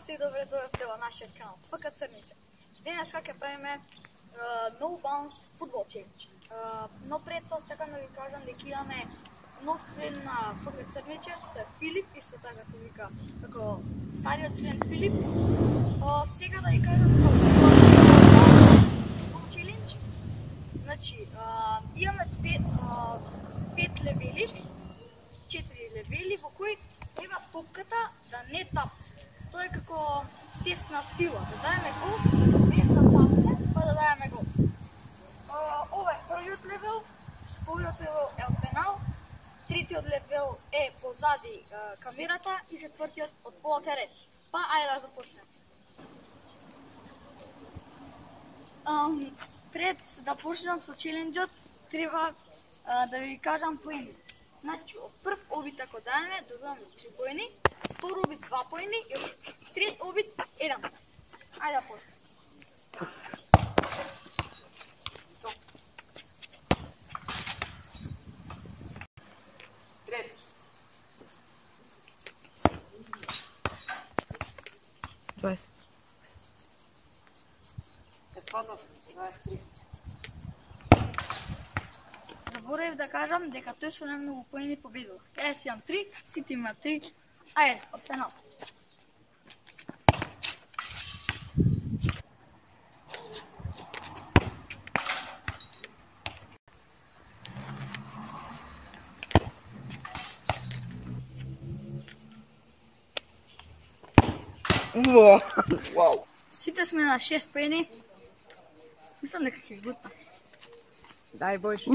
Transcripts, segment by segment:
Здрасти и добре дојавте во нашиот канал ФК Црниче. Денеска ќе правиме No Bounce фудбал челендж. Но пред тоа сакам да ви кажам дека имаме нов член на ФК Црниче, тоа е Филип, исто така се вика како стариот член Филип. Сега да ви кажам фудбал челендж. Значи, имаме 5 левели, 4 левели во кои треба топката да не тапне. Тоа е како тест на сила, да даеме гол, без да тапне, па да даеме гол. Ова е првиот левел, вториот левел е од пенал, третиот левел е позади камерата и четвртиот од полутерен. Па ајде да започнеме. Пред да почнам со челенџот, треба да ви кажам поени. Значи, од прв обид ако даеме, добиваме 3 поени, втор обид 2 поени и трет обид 1 поен. Ајде да почнем. Трет. Дваесет. Еспадов, 23. Заборавив да кажам дека тој со најмногу поени победува. Јас имам 3, сите имаат 3. Ајде, од пенал. Вау. Сите сме на 6 поени. Мислам дека ќе гутна. Дай Боже.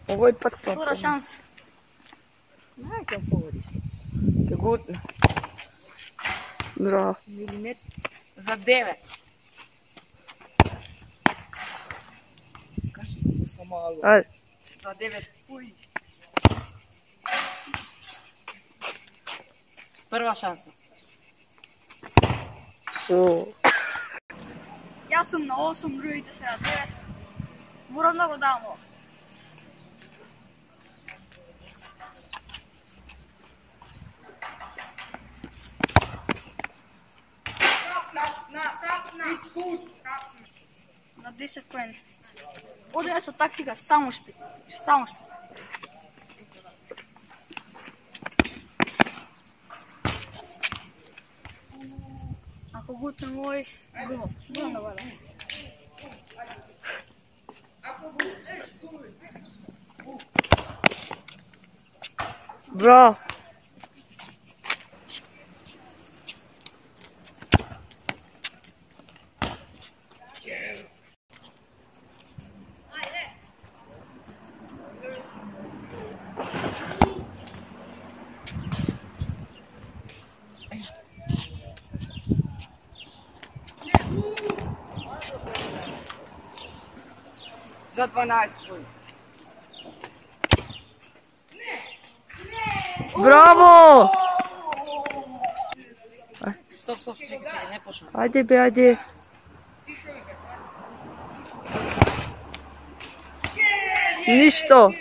Овој пат Втора шанса. Нај ќе погоди. Ќе гутна. Браво. Милиметр за 9. Кажи го самало. Ајде. За 9 пуи. Прва шанса. Јас сум на 8, другите се на 9. Морам да го дам ова. На 10 поени. Одеме со тактика само шпит. Само шпит. Ако гутнем овој, гол. Гол да го дам. Браво. За 12 пуи. Браво! Стоп, чекај, не почнам. Ајде бе, ајде. Ништо.